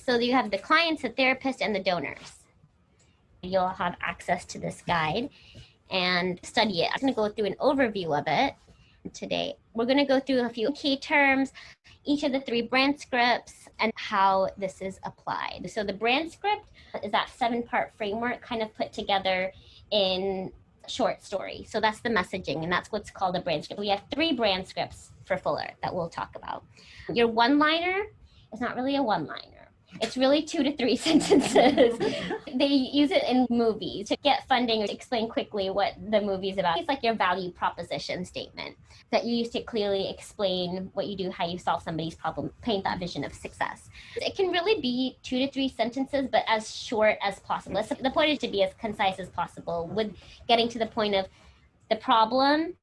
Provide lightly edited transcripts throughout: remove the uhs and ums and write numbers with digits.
So you have the clients, the therapist, and the donors. You'll have access to this guide and study it. I'm going to go through an overview of it today. We're going to go through a few key terms, each of the 3 brand scripts, and how this is applied. So the brand script is that 7-part framework kind of put together in short story. So that's the messaging, and that's what's called a brand script. We have 3 brand scripts for Fuller that we'll talk about. Your one-liner is not really a one-liner. It's really 2 to 3 sentences. They use it in movies to get funding or to explain quickly what the movie's about. It's like your value proposition statement that you use to clearly explain what you do, how you solve somebody's problem, paint that vision of success. It can really be 2 to 3 sentences, but as short as possible. So the point is to be as concise as possible with getting to the point of the problem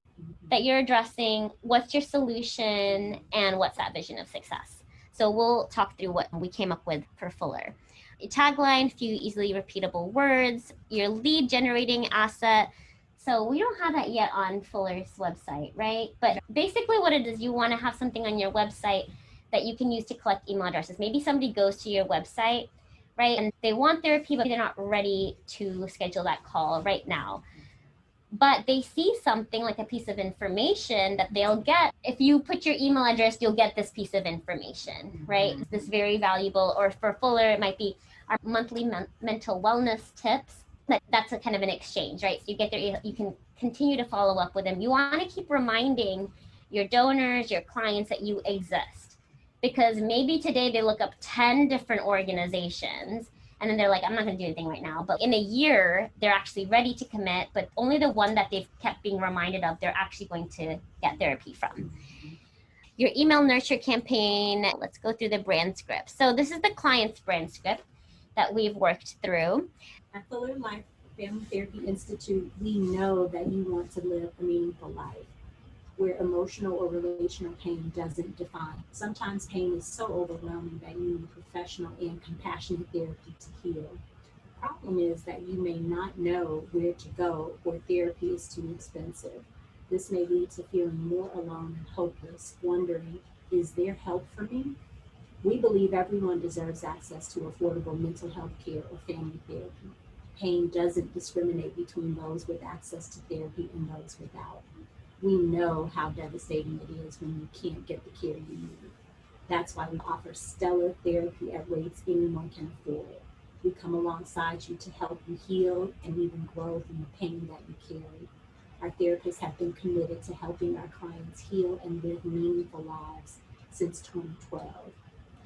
that you're addressing, what's your solution, and what's that vision of success. So we'll talk through what we came up with for Fuller. Your tagline, few easily repeatable words, your lead generating asset. So we don't have that yet on Fuller's website, right? But basically what it is, you want to have something on your website that you can use to collect email addresses. Maybe somebody goes to your website, right? And they want therapy, but they're not ready to schedule that call right now. But they see something like a piece of information that they'll get. If you put your email address, you'll get this piece of information, right? This very valuable, or for Fuller, it might be our monthly mental wellness tips. That's a kind of an exchange, right? So you get there, you can continue to follow up with them. You want to keep reminding your donors, your clients that you exist, because maybe today they look up 10 different organizations and then they're like, I'm not going to do anything right now. But in a year, they're actually ready to commit, but only the one that they've kept being reminded of, they're actually going to get therapy from. Your email nurture campaign, let's go through the brand script. So this is the client's brand script that we've worked through. At Fuller Life Family Therapy Institute, we know that you want to live a meaningful life where emotional or relational pain doesn't define. Sometimes pain is so overwhelming that you need professional and compassionate therapy to heal. The problem is that you may not know where to go or therapy is too expensive. This may lead to feeling more alone and hopeless, wondering, is there help for me? We believe everyone deserves access to affordable mental health care or family therapy. Pain doesn't discriminate between those with access to therapy and those without. We know how devastating it is when you can't get the care you need. That's why we offer stellar therapy at rates anyone can afford. We come alongside you to help you heal and even grow from the pain that you carry. Our therapists have been committed to helping our clients heal and live meaningful lives since 2012.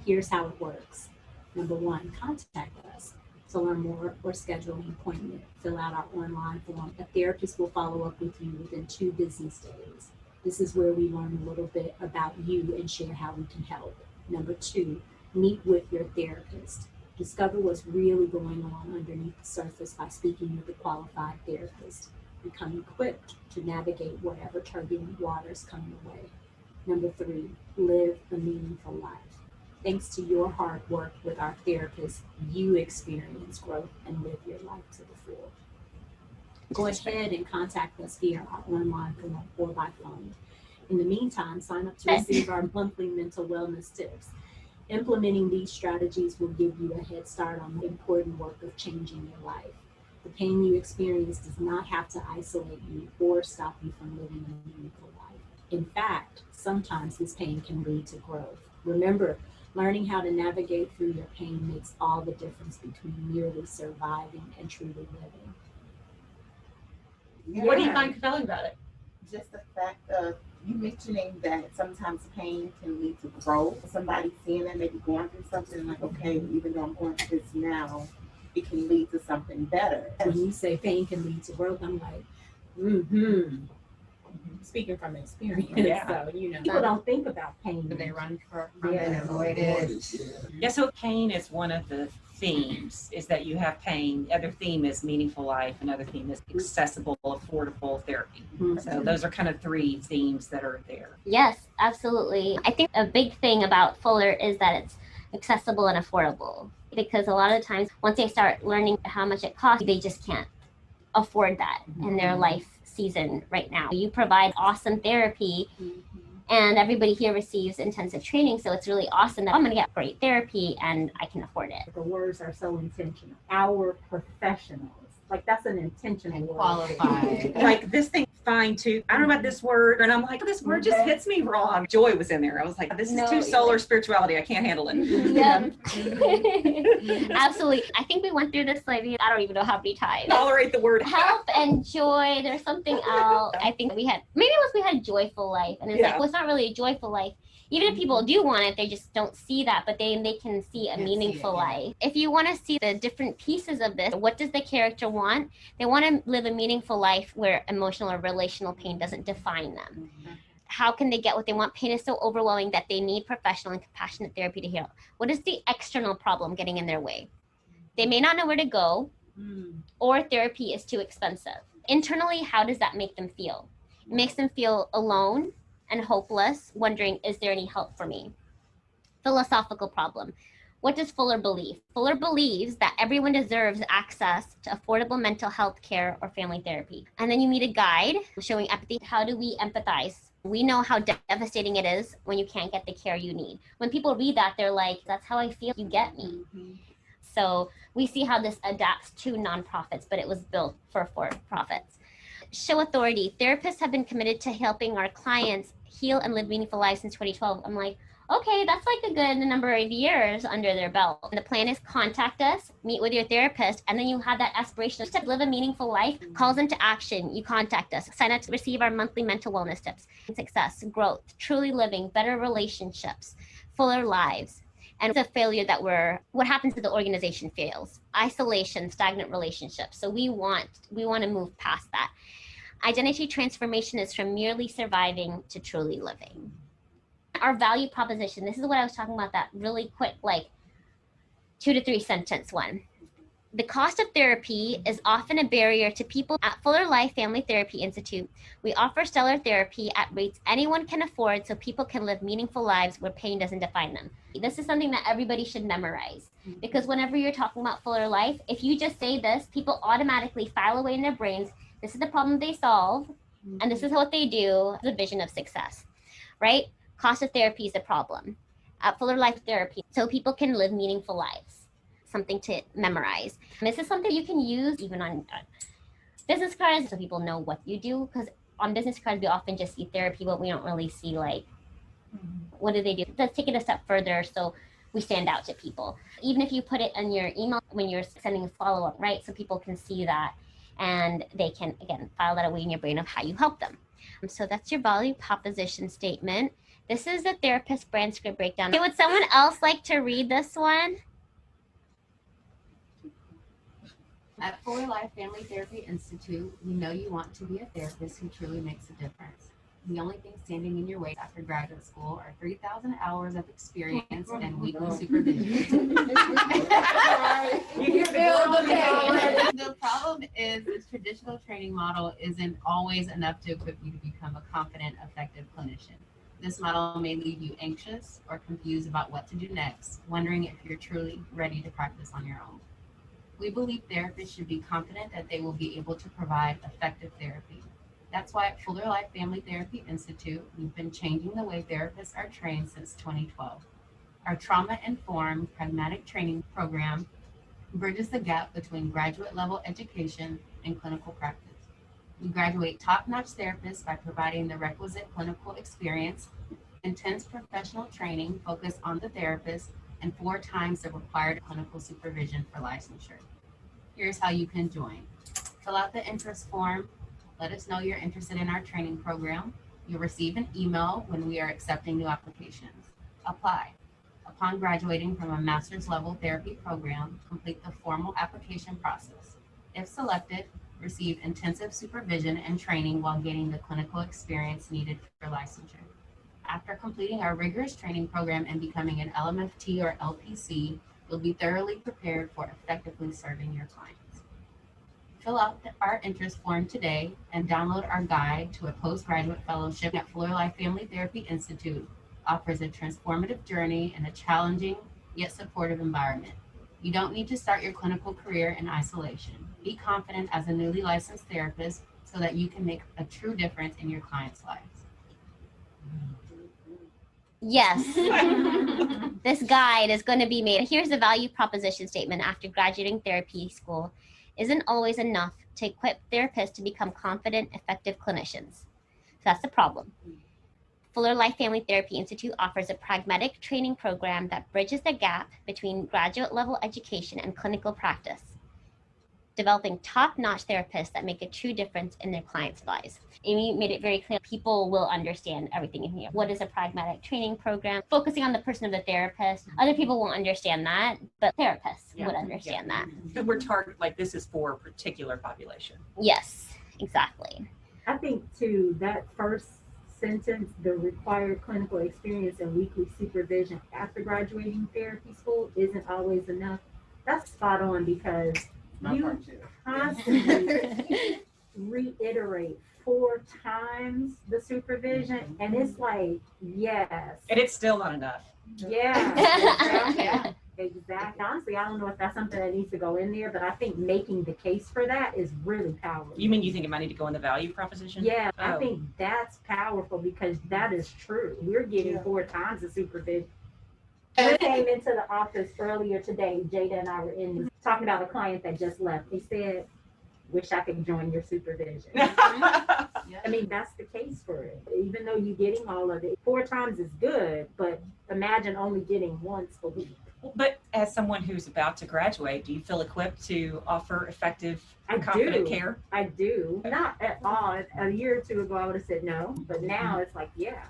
Here's how it works. Number 1, contact us to learn more or schedule an appointment. Fill out our online form. A therapist will follow up with you within 2 business days. This is where we learn a little bit about you and share how we can help. Number 2, meet with your therapist. Discover what's really going on underneath the surface by speaking with a qualified therapist. Become equipped to navigate whatever turbulent waters come your way. Number 3, live a meaningful life. Thanks to your hard work with our therapists, you experience growth and live your life to the full. Go ahead and contact us via our online form or by phone. In the meantime, sign up to receive our monthly mental wellness tips. Implementing these strategies will give you a head start on the important work of changing your life. The pain you experience does not have to isolate you or stop you from living a meaningful life. In fact, sometimes this pain can lead to growth. Remember, learning how to navigate through your pain makes all the difference between merely surviving and truly living. Yeah. What do you find compelling about it? Just the fact of you mentioning that sometimes pain can lead to growth. Somebody seeing that maybe going through something like, okay, even though I'm going through this now, it can lead to something better. When you say pain can lead to growth, I'm like, speaking from experience. Yeah. So, people don't think about pain. They run from Yeah. it and avoid it. Yeah, so pain is one of the themes, is that you have pain. The other theme is meaningful life. Another theme is accessible, affordable therapy. Mm-hmm. So those are kind of 3 themes that are there. Yes, absolutely. I think a big thing about Fuller is that it's accessible and affordable, because a lot of times once they start learning how much it costs, they just can't afford that in their life season right now. You provide awesome therapy And everybody here receives intensive training, so it's really awesome that I'm going to get great therapy and I can afford it. The words are so intentional. Our professionals. Like, that's an intentional word. Qualified. Like this thing, fine too. I don't know about this word, and I'm like, this word just hits me wrong. Joy was in there. I was like, this is No, too you're solar right. spirituality. I can't handle it. Yep. Absolutely. I think we went through this like I don't even know how many times. Tolerate the word Help and joy. There's something else. I think we had maybe it was we had a joyful life, and it's Yeah. like well, it's not really a joyful life. Even if people do want it, they just don't see that, but they can see a Can't see meaningful it, yeah. life. If you want to see the different pieces of this, what does the character want? They want to live a meaningful life where emotional or relational pain doesn't define them. How can they get what they want? Pain is so overwhelming that they need professional and compassionate therapy to heal. What is the external problem getting in their way? They may not know where to go, or therapy is too expensive. Internally, how does that make them feel? It makes them feel alone and hopeless, wondering, is there any help for me? Philosophical problem. What does Fuller believe? Fuller believes that everyone deserves access to affordable mental health care or family therapy. And then you meet a guide showing empathy. How do we empathize? We know how devastating it is when you can't get the care you need. When people read that, they're like, that's how I feel. You get me. So we see how this adapts to nonprofits, but it was built for profits. Show authority. Therapists have been committed to helping our clients heal and live meaningful lives since 2012. I'm like, okay, that's like a good number of years under their belt. And the plan is contact us, meet with your therapist, and then you have that aspiration to live a meaningful life. Calls into action. You contact us. Sign up to receive our monthly mental wellness tips. Success, growth, truly living, better relationships, fuller lives. And the failure that what happens if the organization fails? Isolation, stagnant relationships. So we want to move past that. Identity transformation is from merely surviving to truly living. Our value proposition, this is what I was talking about, that really quick, like 2 to 3 sentence one. The cost of therapy is often a barrier to people. At Fuller Life Family Therapy Institute, we offer stellar therapy at rates anyone can afford so people can live meaningful lives where pain doesn't define them. This is something that everybody should memorize, because whenever you're talking about Fuller Life, if you just say this, people automatically file away in their brains, this is the problem they solve, and this is what they do, the vision of success, right? Cost of therapy is a problem. At Fuller Life Therapy, so people can live meaningful lives. Something to memorize. And this is something you can use even on business cards so people know what you do, because on business cards we often just see therapy, but we don't really see like what do they do. Let's take it a step further so we stand out to people. Even if you put it in your email when you're sending a follow-up, right? So people can see that and they can, again, file that away in your brain of how you help them. So that's your value proposition statement. This is the therapist brand script breakdown. Okay, would someone else like to read this one? At Fuller Life Family Therapy Institute, we know you want to be a therapist who truly makes a difference. The only thing standing in your way after graduate school are 3,000 hours of experience and weekly supervision. The problem is this traditional training model isn't always enough to equip you to become a confident, effective clinician. This model may leave you anxious or confused about what to do next, wondering if you're truly ready to practice on your own. We believe therapists should be confident that they will be able to provide effective therapy. That's why at Fuller Life Family Therapy Institute, we've been changing the way therapists are trained since 2012. Our trauma-informed, pragmatic training program bridges the gap between graduate-level education and clinical practice. We graduate top-notch therapists by providing the requisite clinical experience, intense professional training focused on the therapist, and 4 times the required clinical supervision for licensure. Here's how you can join. Fill out the interest form. Let us know you're interested in our training program. You'll receive an email when we are accepting new applications. Apply. Upon graduating from a master's level therapy program, complete the formal application process. If selected, receive intensive supervision and training while gaining the clinical experience needed for licensure. After completing our rigorous training program and becoming an LMFT or LPC, you'll be thoroughly prepared for effectively serving your clients. Fill out our interest form today and download our guide to a postgraduate fellowship at Fuller Life Family Therapy Institute. Offers a transformative journey in a challenging yet supportive environment. You don't need to start your clinical career in isolation. Be confident as a newly licensed therapist so that you can make a true difference in your clients' lives. Yes. This guide is going to be made. Here's the value proposition statement after graduating therapy school. Isn't always enough to equip therapists to become confident, effective clinicians. So that's the problem. Fuller Life Family Therapy Institute offers a pragmatic training program that bridges the gap between graduate level education and clinical practice, developing top-notch therapists that make a true difference in their clients' lives. Amy made it very clear people will understand everything in here. What is a pragmatic training program? Focusing on the person of the therapist. Other people won't understand that, but therapists would understand that. So we're targeted, like this is for a particular population. Yes, exactly. I think too, that first sentence, the required clinical experience and weekly supervision after graduating therapy school isn't always enough. That's spot on because you constantly reiterate 4 times the supervision, and it's like, yes. And it's still not enough. Yeah, exactly. Exactly. Honestly, I don't know if that's something that needs to go in there, but I think making the case for that is really powerful. You mean you think it might need to go in the value proposition? Yeah, I think that's powerful because that is true. We're getting 4 times the supervision. We came into the office earlier today. Jada and I were in talking about a client that just left. He said, "Wish I could join your supervision." I mean, that's the case for it. Even though you're getting all of it, 4 times is good, but imagine only getting once a week. But as someone who's about to graduate, do you feel equipped to offer effective, confident care? I do. Not at all. A year or 2 ago, I would have said no, but now it's like, yeah,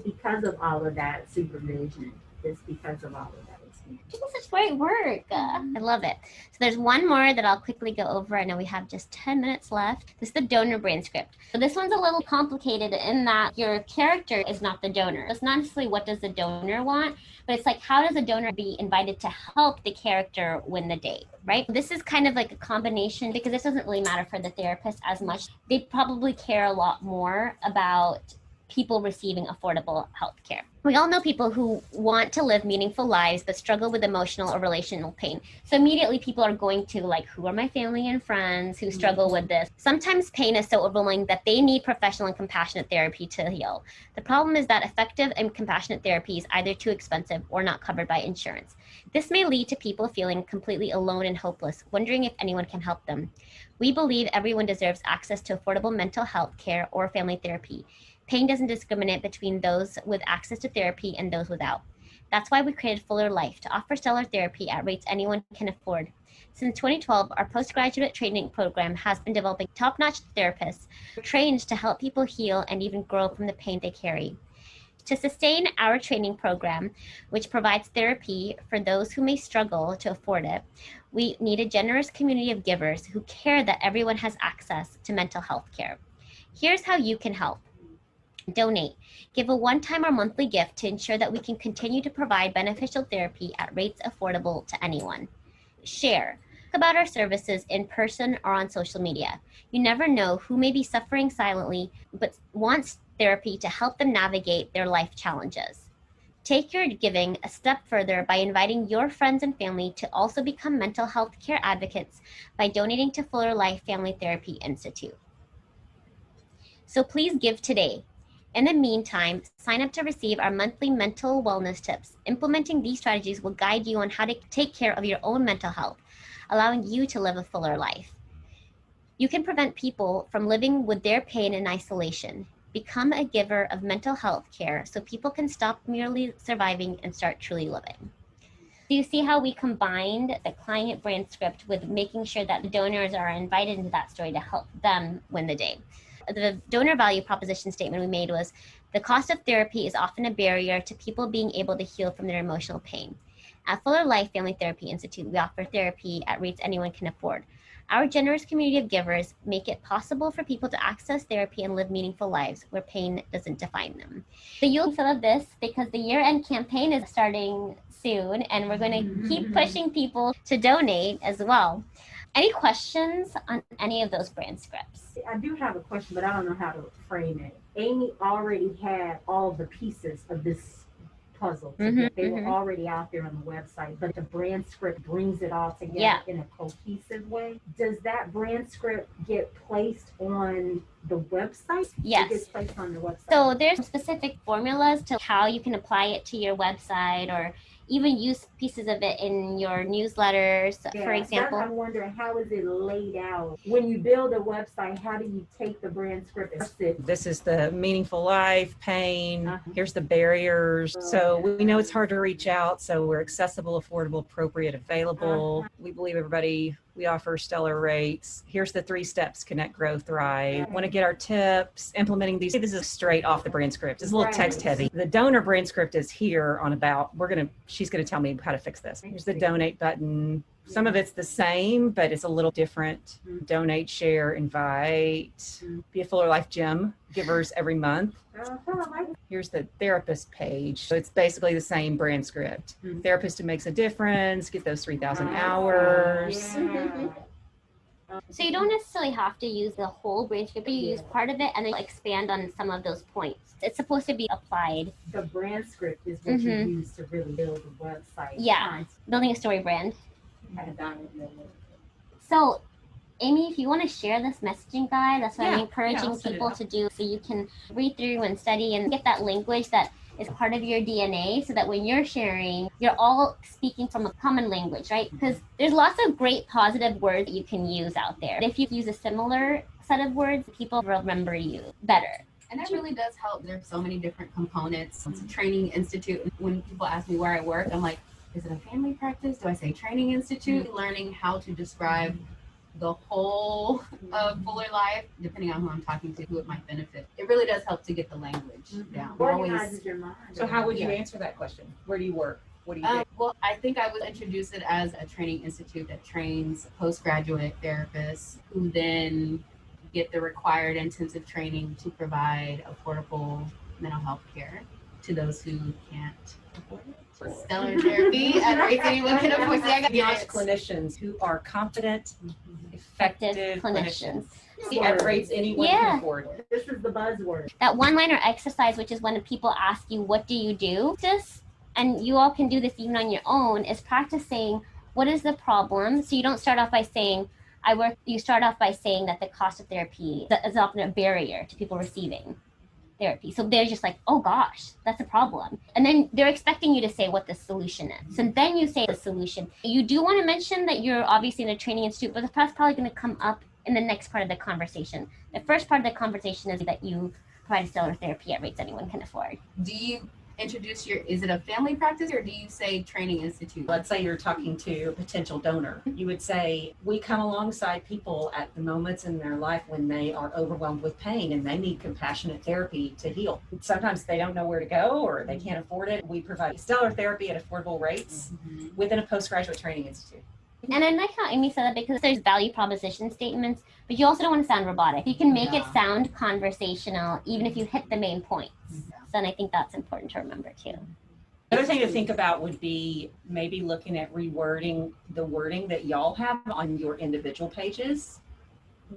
because of all of that supervision. It's because of all of that. Doing such great work. I love it. So there's one more that I'll quickly go over. I know we have just 10 minutes left. This is the donor brain script. So this one's a little complicated in that your character is not the donor. It's not necessarily what does the donor want, but it's like how does the donor be invited to help the character win the day, right? This is kind of like a combination because this doesn't really matter for the therapist as much. They probably care a lot more about people receiving affordable health care. We all know people who want to live meaningful lives but struggle with emotional or relational pain. So immediately people are going to like, who are my family and friends who struggle with this? Sometimes pain is so overwhelming that they need professional and compassionate therapy to heal. The problem is that effective and compassionate therapy is either too expensive or not covered by insurance. This may lead to people feeling completely alone and hopeless, wondering if anyone can help them. We believe everyone deserves access to affordable mental health care or family therapy. Pain doesn't discriminate between those with access to therapy and those without. That's why we created Fuller Life, to offer stellar therapy at rates anyone can afford. Since 2012, our postgraduate training program has been developing top-notch therapists trained to help people heal and even grow from the pain they carry. To sustain our training program, which provides therapy for those who may struggle to afford it, we need a generous community of givers who care that everyone has access to mental health care. Here's how you can help. Donate. Give a one-time or monthly gift to ensure that we can continue to provide beneficial therapy at rates affordable to anyone. Share. Talk about our services in person or on social media. You never know who may be suffering silently but wants therapy to help them navigate their life challenges. Take your giving a step further by inviting your friends and family to also become mental health care advocates by donating to Fuller Life Family Therapy Institute. So please give today. In the meantime, sign up to receive our monthly mental wellness tips. Implementing these strategies will guide you on how to take care of your own mental health, allowing you to live a fuller life. You can prevent people from living with their pain in isolation. Become a giver of mental health care so people can stop merely surviving and start truly living. Do you see how we combined the client brand script with making sure that the donors are invited into that story to help them win the day? The donor value proposition statement we made was, the cost of therapy is often a barrier to people being able to heal from their emotional pain. At Fuller Life Family Therapy Institute, we offer therapy at rates anyone can afford. Our generous community of givers make it possible for people to access therapy and live meaningful lives where pain doesn't define them. So you'll see some of this because the year-end campaign is starting soon, and we're going to keep pushing people to donate as well. Any questions on any of those brand scripts? I do have a question, but I don't know how to frame it. Amy already had all the pieces of this puzzle. Mhm, They were mhm. already out there on the website, but the brand script brings it all together Yeah. in a cohesive way. Does that brand script get placed on the website? Yes. It gets placed on the website. So there's specific formulas to how you can apply it to your website, or even use pieces of it in your newsletters, for example. I'm wondering, how is it laid out? When you build a website, how do you take the brand script and sit? This is the meaningful life, pain. Uh-huh. Here's the barriers. So we know it's hard to reach out. So we're accessible, affordable, appropriate, available. We believe we offer stellar rates. Here's the 3 steps: connect, grow, thrive. Want to get our tips, implementing these. This is straight off the brand script. It's a little text heavy. The donor brand script is here on about, she's going to tell me how to fix this. Here's the donate button. Some of it's the same, but it's a little different. Donate, share, invite. Be a Fuller Life Gym givers every month. Here's the therapist page. So it's basically the same brand script. Therapist who makes a difference, get those 3,000 hours. So you don't necessarily have to use the whole brand script, but you use part of it and then expand on some of those points. It's supposed to be applied. The brand script is what you use to really build the website. Yeah. Building a story brand. Mm-hmm. So, Amy, if you want to share this messaging guide, that's what I'm I'll encouraging send it people out. to do, so you can read through and study and get that language that is part of your DNA, so that when you're sharing, you're all speaking from a common language, right? Because there's lots of great positive words that you can use out there. If you use a similar set of words, people remember you better. And that really does help. There's so many different components. It's a training institute. When people ask me where I work, I'm like, is it a family practice? Do I say training institute? Learning how to describe the whole of Fuller Life, depending on who I'm talking to, who it might benefit. It really does help to get the language down. Organizes your mind. So how would you answer that question? Where do you work? What do you do? Well, I think I would introduce it as a training institute that trains postgraduate therapists who then get the required intensive training to provide affordable mental health care to those who can't afford it. Stellar therapy at rates anyone can afford. See, I got Engage clinicians who are competent, effective clinicians. See, at rates anyone can afford. This is the buzzword. That one-liner exercise, which is when people ask you, what do you do? And you all can do this even on your own, is practicing what is the problem. So you don't start off by saying, I work, you start off by saying that the cost of therapy is often a barrier to people receiving therapy. So they're just like, oh gosh, that's a problem. And then they're expecting you to say what the solution is. So then you say the solution. You do want to mention that you're obviously in a training institute, but that's probably going to come up in the next part of the conversation. The first part of the conversation is that you provide stellar therapy at rates anyone can afford. Do you introduce is it a family practice, or do you say training institute? Let's say you're talking to a potential donor. You would say, we come alongside people at the moments in their life when they are overwhelmed with pain and they need compassionate therapy to heal. Sometimes they don't know where to go or they can't afford it. We provide stellar therapy at affordable rates within a postgraduate training institute. And I like how Amy said that, because there's value proposition statements, but you also don't want to sound robotic. You can make it sound conversational, even if you hit the main points. So, and I think that's important to remember too. The other thing to think about would be maybe looking at rewording the wording that y'all have on your individual pages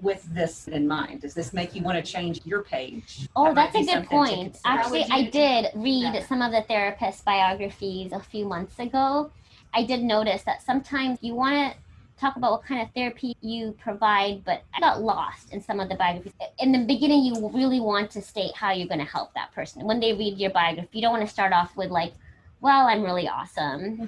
with this in mind. Does this make you want to change your page? Oh, That might that's a be good something to point. consider. Actually, I did read some of the therapist biographies a few months ago. I did notice that sometimes you want to talk about what kind of therapy you provide, but I got lost in some of the biographies. In the beginning, you really want to state how you're going to help that person. When they read your biography, you don't want to start off with like, well, I'm really awesome.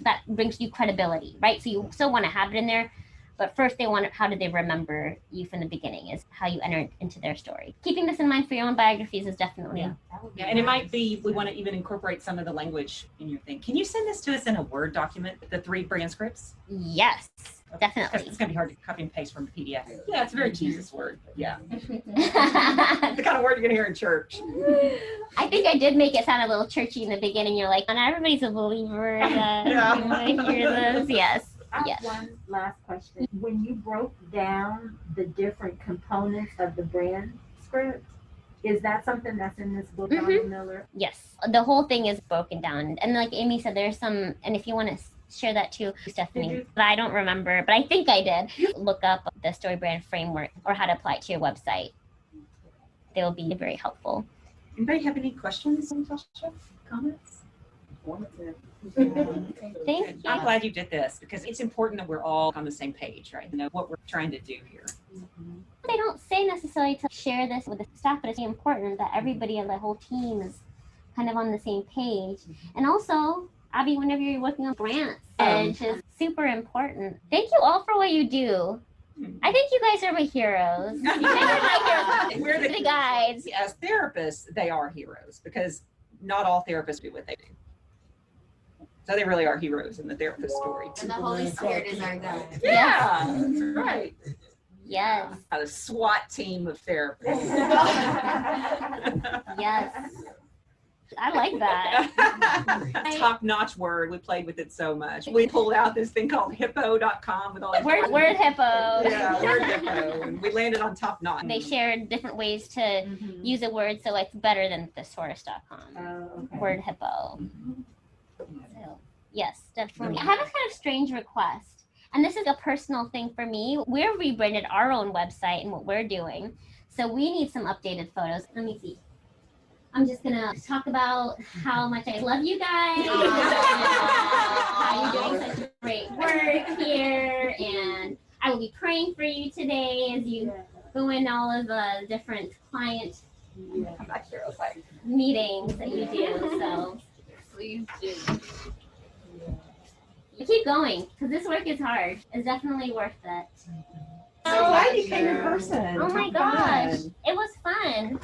That brings you credibility, right? So you still want to have it in there, but first they want how did they remember you from the beginning is how you entered into their story. Keeping this in mind for your own biographies is definitely and it might be we want to even incorporate some of the language in your thing. Can you send this to us in a Word document, the 3 brand scripts? Yes, definitely. It's going to be hard to copy and paste from the PDF. Yeah, it's a very Jesus word, but yeah. I The kind of word you're going to hear in church. think I did make it sound a little churchy in the beginning. You're like, not everybody's a believer that you want to hear this. Yes. I have one last question. When you broke down the different components of the brand script, is that something that's in this book, Donna Miller? Yes. The whole thing is broken down. And like Amy said, there's some, and if you want to share that too, Stephanie, but I don't remember, but I think I did. Look up the story brand framework or how to apply it to your website. They will be very helpful. Anybody have any questions, Natasha? Comments? informative. Thank you. I'm glad you did this because it's important that we're all on the same page, right? Know what we're trying to do here. They don't say necessarily to share this with the staff, but it's important that everybody and the whole team is kind of on the same page. And also, Abby, whenever you're working on grants, it's just super important. Thank you all for what you do. I think you guys are my heroes. You guys are my heroes. We're the guides. As therapists, they are heroes because not all therapists do what they do. So they really are heroes in the therapist story. And the Holy Spirit is our guide. Yeah, that's right. Yes. A SWAT team of therapists. Yes. I like that. Top-notch word. We played with it so much. We pulled out this thing called hippo.com with all these Word hippo. Yeah, word hippo. And we landed on top-notch. They shared different ways to use a word, so it's better than thesaurus.com. Word hippo. So, yes, definitely. I have a kind of strange request, and this is a personal thing for me. We're rebranded our own website and what we're doing, so we need some updated photos. Let me see. I'm just gonna talk about how much I love you guys, how you're doing such great work here, and I will be praying for you today as you go in all of the different client meetings that you do. So Please do. keep going, because this work is hard. It's definitely worth it. So glad you came in person. Oh my gosh, it was fun.